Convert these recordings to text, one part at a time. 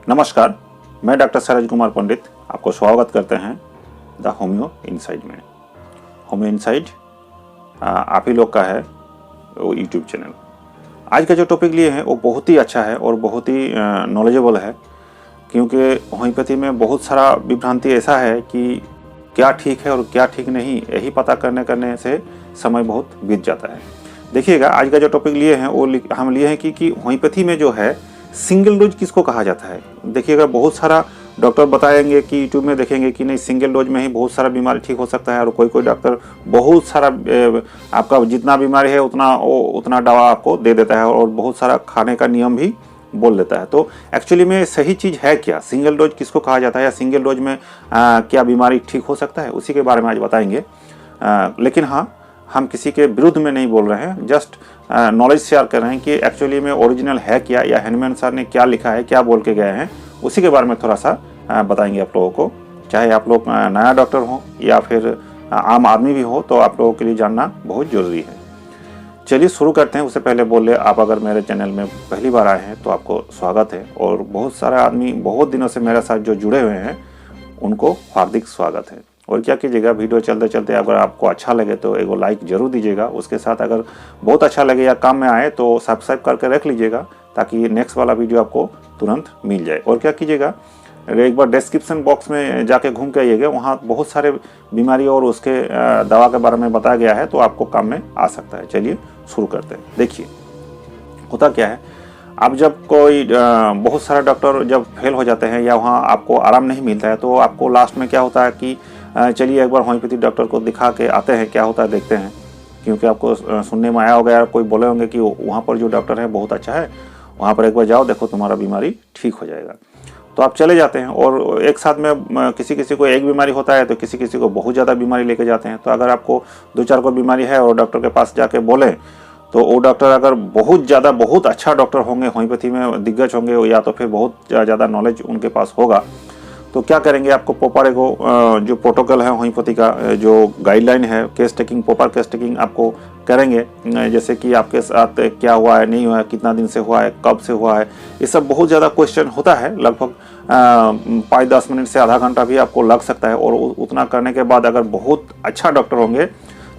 नमस्कार, मैं डॉक्टर सरज कुमार पंडित आपको स्वागत करते हैं द होम्यो इनसाइड में। होम्यो इनसाइड आप ही लोग का है वो यूट्यूब चैनल। आज का जो टॉपिक लिए हैं वो बहुत ही अच्छा है और बहुत ही नॉलेजेबल है, क्योंकि होम्योपैथी में बहुत सारा विभ्रांति ऐसा है कि क्या ठीक है और क्या ठीक नहीं, यही पता करने से समय बहुत बीत जाता है। देखिएगा, आज का जो टॉपिक लिए हैं वो हम लिए हैं कि होम्योपैथी में जो है सिंगल डोज किसको कहा जाता है। देखिएगा, बहुत सारा डॉक्टर बताएंगे कि यूट्यूब में देखेंगे कि नहीं, सिंगल डोज में ही बहुत सारा बीमारी ठीक हो सकता है, और कोई डॉक्टर बहुत सारा आपका जितना बीमारी है उतना दवा आपको दे देता है और बहुत सारा खाने का नियम भी बोल देता है। तो एक्चुअली में सही चीज़ है क्या, सिंगल डोज किसको कहा जाता है, या सिंगल डोज में क्या बीमारी ठीक हो सकता है, उसी के बारे में आज बताएंगे। लेकिन हाँ, हम किसी के विरुद्ध में नहीं बोल रहे हैं, जस्ट नॉलेज शेयर कर रहे हैं कि एक्चुअली में ओरिजिनल है क्या, या हैनमैन सर ने क्या लिखा है, क्या बोल के गए हैं, उसी के बारे में थोड़ा सा बताएंगे आप लोगों को। चाहे आप लोग नया डॉक्टर हो या फिर आम आदमी भी हो, तो आप लोगों के लिए जानना बहुत ज़रूरी है। चलिए शुरू करते हैं। उससे पहले बोले, आप अगर मेरे चैनल में पहली बार आए हैं तो आपको स्वागत है, और बहुत सारे आदमी बहुत दिनों से मेरे साथ जो जुड़े हुए हैं उनको हार्दिक स्वागत है। और क्या कीजिएगा, वीडियो चलते चलते अगर आपको अच्छा लगे तो एगो लाइक जरूर दीजिएगा। उसके साथ अगर बहुत अच्छा लगे या काम में आए तो सब्सक्राइब करके रख लीजिएगा, ताकि नेक्स्ट वाला वीडियो आपको तुरंत मिल जाए। और क्या कीजिएगा, एक बार डिस्क्रिप्शन बॉक्स में जाके घूम के आइएगा, वहाँ बहुत सारे बीमारी और उसके दवा के बारे में बताया गया है, तो आपको काम में आ सकता है। चलिए शुरू करते हैं। देखिए, होता क्या है, अब जब कोई बहुत सारे डॉक्टर जब फेल हो जाते हैं या वहाँ आपको आराम नहीं मिलता है, तो आपको लास्ट में क्या होता है कि चलिए एक बार होम्योपैथी डॉक्टर को दिखा के आते हैं, क्या होता है देखते हैं। क्योंकि आपको सुनने में आया होगा, या कोई बोले होंगे कि वहाँ पर जो डॉक्टर है बहुत अच्छा है, वहाँ पर एक बार जाओ, देखो तुम्हारा बीमारी ठीक हो जाएगा। तो आप चले जाते हैं, और एक साथ में किसी को एक बीमारी होता है तो किसी को बहुत ज़्यादा बीमारी लेके जाते हैं। तो अगर आपको 2-4 को बीमारी है और डॉक्टर के पास जाके बोले, तो वो डॉक्टर अगर बहुत अच्छा डॉक्टर होंगे, होम्योपैथी में दिग्गज होंगे, या तो फिर बहुत ज़्यादा नॉलेज उनके पास होगा, तो क्या करेंगे, आपको प्रॉपर जो प्रोटोकॉल है होम्योपैथी का, जो गाइडलाइन है, case taking, proper case taking आपको करेंगे। जैसे कि आपके साथ क्या हुआ है, नहीं हुआ है, कितना दिन से हुआ है, कब से हुआ है, ये सब बहुत ज़्यादा क्वेश्चन होता है। लगभग 5-10 मिनट से आधा घंटा भी आपको लग सकता है। और उतना करने के बाद अगर बहुत अच्छा डॉक्टर होंगे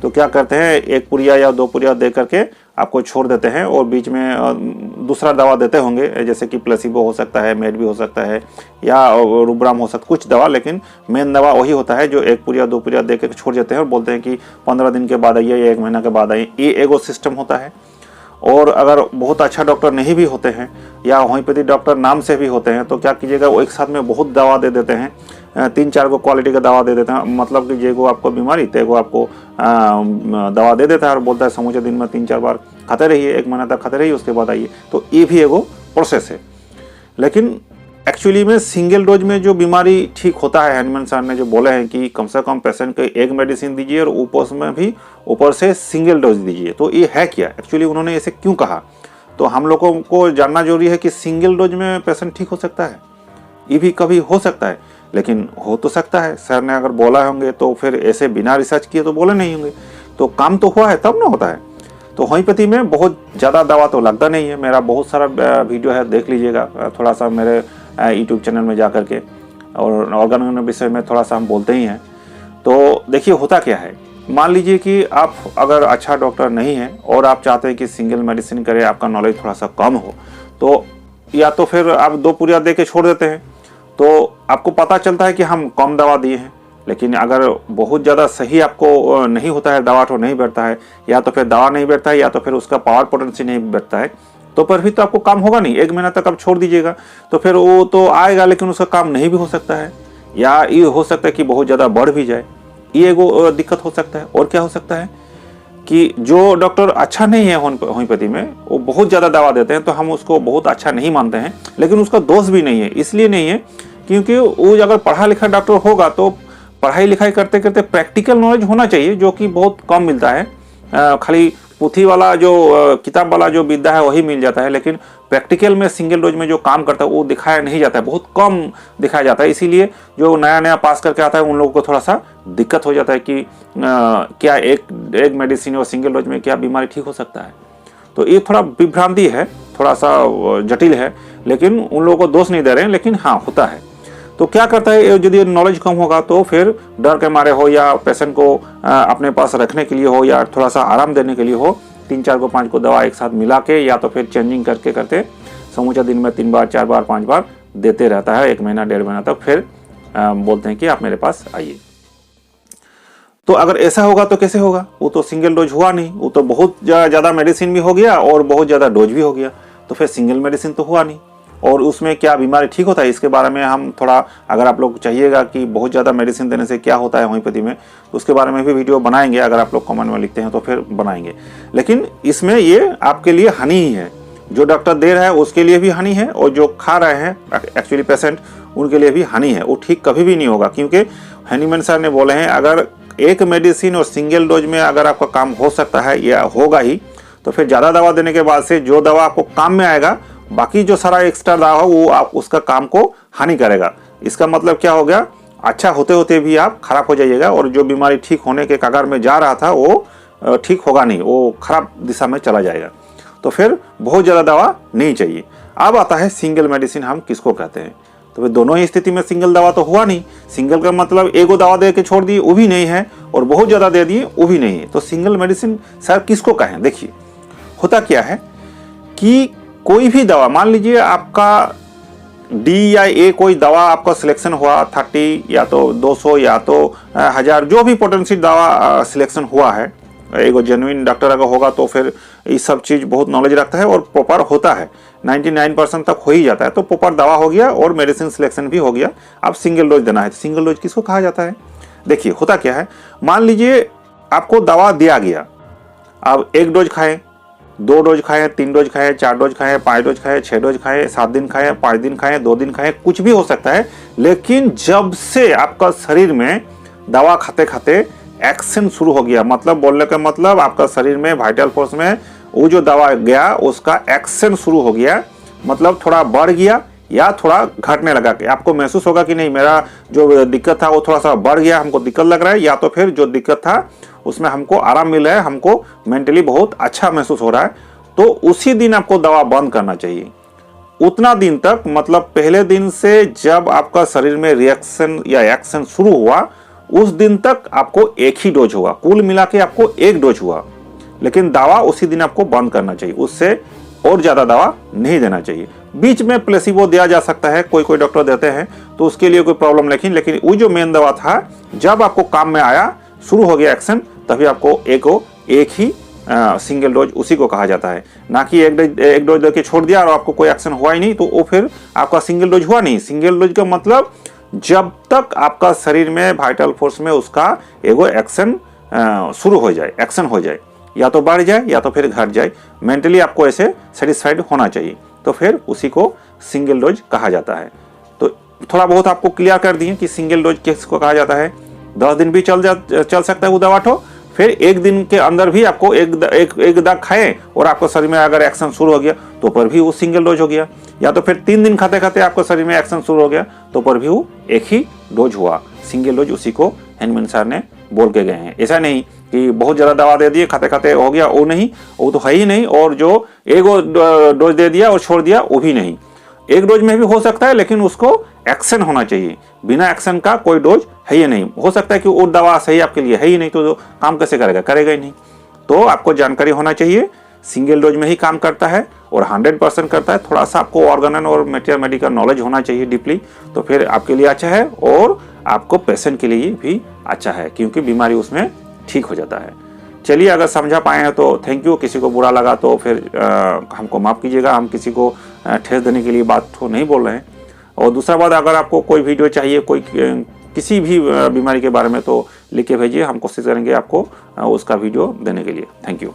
तो क्या करते हैं, 1 पुड़िया या 2 पुड़िया दे करके आपको छोड़ देते हैं, और बीच में दूसरा दवा देते होंगे, जैसे कि प्लेसिबो हो सकता है, मेड भी हो सकता है, या रुब्राम हो सकता है, कुछ दवा। लेकिन मेन दवा वही होता है जो 1 पुड़िया 2 पुड़िया दे के छोड़ देते हैं और बोलते हैं कि 15 दिन के बाद आइए या 1 महीना के बाद आइए। ये एगो सिस्टम होता है। और अगर बहुत अच्छा डॉक्टर नहीं भी होते हैं, या होम्योपैथी डॉक्टर नाम से भी होते हैं, तो क्या कीजिएगा, वो एक साथ में बहुत दवा दे देते हैं, 3-4 को क्वालिटी का दवा दे देते हैं। मतलब कि जेगो आपको बीमारी तेगो आपको दवा दे देता है और बोलता है समूचे दिन में 3-4 बार खाते रहिए, 1 महीना तक खाते रहिए, उसके बाद आइए। तो ये भी एगो प्रोसेस है। लेकिन एक्चुअली में सिंगल डोज में जो बीमारी ठीक होता है, हैनमैन सर ने जो बोले हैं कि कम से कम पेशेंट को 1 मेडिसिन दीजिए और ऊपर से सिंगल डोज दीजिए। तो ये है क्या, एक्चुअली उन्होंने ऐसे क्यों कहा, तो हम लोगों को जानना जरूरी है कि सिंगल डोज में पेशेंट ठीक हो सकता है, ये भी कभी हो सकता है, लेकिन हो तो सकता है। सर ने अगर बोला होंगे तो फिर ऐसे बिना रिसर्च किए तो बोले नहीं होंगे, तो काम तो हुआ है तब ना होता है। तो होम्योपैथी में बहुत ज़्यादा दवा तो लगता नहीं है। मेरा बहुत सारा वीडियो है, देख लीजिएगा थोड़ा सा मेरे यूट्यूब चैनल में जा करके, और ऑर्गन विषय में थोड़ा सा हम बोलते ही हैं। तो देखिए, होता क्या है, मान लीजिए कि आप अगर अच्छा डॉक्टर नहीं है और आप चाहते हैं कि सिंगल मेडिसिन करें, आपका नॉलेज थोड़ा सा कम हो, तो या तो फिर आप 2 पुड़िया दे के छोड़ देते हैं, तो आपको पता चलता है कि हम कम दवा दिए हैं। लेकिन अगर बहुत ज़्यादा सही आपको नहीं होता है, दवा तो नहीं बैठता है, या तो फिर दवा नहीं बैठता है, या तो फिर उसका पावर पोटेंसी नहीं बैठता है, तो पर भी तो आपको काम होगा नहीं। 1 महीना तक आप छोड़ दीजिएगा तो फिर वो तो आएगा, लेकिन उसका काम नहीं भी हो सकता है, या ये हो सकता है कि बहुत ज़्यादा बढ़ भी जाए। ये एगो दिक्कत हो सकता है। और क्या हो सकता है कि जो डॉक्टर अच्छा नहीं है होम्योपैथी में, वो बहुत ज़्यादा दवा देते हैं, तो हम उसको बहुत अच्छा नहीं मानते हैं। लेकिन उसका दोष भी नहीं है, इसलिए नहीं है क्योंकि वो अगर पढ़ा लिखा डॉक्टर होगा तो पढ़ाई लिखाई करते करते प्रैक्टिकल नॉलेज होना चाहिए, जो कि बहुत कम मिलता है। खाली पुथी वाला जो किताब वाला जो विद्या है वही मिल जाता है, लेकिन प्रैक्टिकल में सिंगल डोज में जो काम करता है वो दिखाया नहीं जाता है, बहुत कम दिखाया जाता है। इसीलिए जो नया पास करके आता है उन लोगों को थोड़ा सा दिक्कत हो जाता है कि क्या एक मेडिसिन और सिंगल डोज में क्या बीमारी ठीक हो सकता है। तो ये थोड़ा विभ्रांति है, थोड़ा सा जटिल है, लेकिन उन लोगों को दोष नहीं दे रहे हैं, लेकिन हाँ होता है। तो क्या करता है, यदि नॉलेज कम होगा तो फिर डर के मारे हो या पेशेंट को अपने पास रखने के लिए हो या थोड़ा सा आराम देने के लिए हो, 3-4 को 5 को दवा एक साथ मिला के या तो फिर चेंजिंग करके करते समूचा दिन में 3 बार 4 बार 5 बार देते रहता है, 1 महीना 1.5 महीना तक। फिर बोलते हैं कि आप मेरे पास आइए। तो अगर ऐसा होगा तो कैसे होगा? वो तो सिंगल डोज हुआ नहीं, वो तो बहुत ज़्यादा मेडिसिन भी हो गया और बहुत ज़्यादा डोज भी हो गया, तो फिर सिंगल मेडिसिन तो हुआ नहीं। और उसमें क्या बीमारी ठीक होता है, इसके बारे में हम थोड़ा, अगर आप लोग चाहिएगा कि बहुत ज़्यादा मेडिसिन देने से क्या होता है होम्योपैथी में, तो उसके बारे में भी वीडियो बनाएंगे। अगर आप लोग कमेंट में लिखते हैं तो फिर बनाएंगे। लेकिन इसमें ये आपके लिए हानि ही है, जो डॉक्टर दे रहा है उसके लिए भी हानि है और जो खा रहे हैं एक्चुअली पेशेंट, उनके लिए भी हानि है। वो ठीक कभी भी नहीं होगा, क्योंकि हैनीमैन सर ने बोले हैं अगर एक मेडिसिन और सिंगल डोज में अगर आपका काम हो सकता है या होगा ही, तो फिर ज़्यादा दवा देने के बाद से जो दवा आपको काम में आएगा, बाकी जो सारा एक्स्ट्रा दवा हो वो आप उसका काम को हानि करेगा। इसका मतलब क्या हो गया, अच्छा होते होते भी आप खराब हो जाइएगा और जो बीमारी ठीक होने के कगार में जा रहा था वो ठीक होगा नहीं, वो खराब दिशा में चला जाएगा। तो फिर बहुत ज़्यादा दवा नहीं चाहिए। अब आता है सिंगल मेडिसिन हम किसको कहते हैं। तो फिर दोनों ही स्थिति में सिंगल दवा तो हुआ नहीं। सिंगल का मतलब एगो दवा दे के छोड़ दिए वो भी नहीं है, और बहुत ज़्यादा दे दिए वो भी नहीं है। तो सिंगल मेडिसिन सर किसको कहें? देखिए होता क्या है कि कोई भी दवा, मान लीजिए आपका डी या ए कोई दवा आपका सिलेक्शन हुआ 30 या तो 200 या तो 1000, जो भी पोटेंसी दवा सिलेक्शन हुआ है, एगो जेन्युइन डॉक्टर अगर होगा तो फिर ये सब चीज़ बहुत नॉलेज रखता है और प्रॉपर होता है, 99% तक हो ही जाता है। तो प्रॉपर दवा हो गया और मेडिसिन सिलेक्शन भी हो गया। अब सिंगल डोज देना है, तो सिंगल डोज किसको कहा जाता है? देखिए होता क्या है, मान लीजिए आपको दवा दिया गया, अब 1 डोज खाएं, 2 डोज खाएं, 3 डोज खाएं, 4 डोज खाएं, 5 डोज खाएं, 6 डोज खाएं, 7 दिन खाएं, 5 दिन खाएं, 2 दिन खाएं, कुछ भी हो सकता है। लेकिन जब से आपका शरीर में दवा खाते खाते एक्शन शुरू हो गया, मतलब बोलने का मतलब आपका शरीर में वाइटल फोर्स में वो जो दवा गया उसका एक्शन शुरू हो गया, मतलब थोड़ा बढ़ गया या थोड़ा घटने लगा। कि आपको महसूस होगा कि नहीं, मेरा जो दिक्कत था वो थोड़ा सा बढ़ गया, हमको दिक्कत लग रहा है, या तो फिर जो दिक्कत था उसमें हमको आराम मिल रहा है, हमको मेंटली बहुत अच्छा महसूस हो रहा है, तो उसी दिन आपको दवा बंद करना चाहिए। उतना दिन तक, मतलब पहले दिन से जब आपका शरीर में रिएक्शन या एक्शन शुरू हुआ उस दिन तक आपको एक ही डोज हुआ, कुल मिला के आपको 1 डोज हुआ, लेकिन दवा उसी दिन आपको बंद करना चाहिए, उससे और ज़्यादा दवा नहीं देना चाहिए। बीच में प्लेसिबो दिया जा सकता है, कोई कोई डॉक्टर देते हैं, तो उसके लिए कोई प्रॉब्लम, लेकिन वो जो मेन दवा था जब आपको काम में आया, शुरू हो गया एक्शन, तभी आपको एक ही सिंगल डोज उसी को कहा जाता है। ना कि एक डोज दे के छोड़ दिया और आपको कोई एक्शन हुआ ही नहीं, तो वो फिर आपका सिंगल डोज हुआ नहीं। सिंगल डोज का मतलब जब तक आपका शरीर में वाइटल फोर्स में उसका एगो एक्शन शुरू हो जाए, एक्शन हो जाए, या तो बढ़ जाए या तो फिर घट जाए, मेंटली आपको ऐसे सेटिस्फाइड होना चाहिए, तो फिर उसी को सिंगल डोज कहा जाता है। तो थोड़ा बहुत आपको क्लियर कर दिए कि सिंगल डोज किसको कहा जाता है। 10 दिन भी चल सकता है वो दवा, तो फिर 1 दिन के अंदर भी आपको एक दाग खाए और आपको शरीर में अगर एक्शन शुरू हो गया तो पर भी वो सिंगल डोज हो गया, या तो फिर 3 दिन खाते खाते आपको शरीर में एक्शन शुरू हो गया तो पर भी वो एक ही डोज हुआ, सिंगल डोज उसी को हैनीमैन सर ने बोल के गए हैं। ऐसा नहीं कि बहुत ज़्यादा दवा दे दिए खाते खाते हो गया, वो नहीं, वो तो है ही नहीं, और जो एगो डोज दे दिया और छोड़ दिया वो भी नहीं। 1 डोज में भी हो सकता है, लेकिन उसको एक्शन होना चाहिए, बिना एक्शन का कोई डोज है ही नहीं। हो सकता है कि वो दवा सही आपके लिए है ही नहीं, तो काम कैसे करेगा, करेगा ही नहीं। तो आपको जानकारी होना चाहिए, सिंगल डोज में ही काम करता है और 100% करता है। थोड़ा सा आपको ऑर्गेनल और मेडिकल नॉलेज होना चाहिए डीपली, तो फिर आपके लिए अच्छा है और आपको पेशेंट के लिए भी अच्छा है, क्योंकि बीमारी उसमें ठीक हो जाता है। चलिए, अगर समझा पाए हैं तो थैंक यू। किसी को बुरा लगा तो फिर हमको माफ़ कीजिएगा, हम किसी को ठेस देने के लिए बात तो नहीं बोल रहे हैं। और दूसरा बात, अगर आपको कोई वीडियो चाहिए कोई किसी भी बीमारी के बारे में तो लिख के भेजिए, हम कोशिश करेंगे आपको उसका वीडियो देने के लिए। Thank you.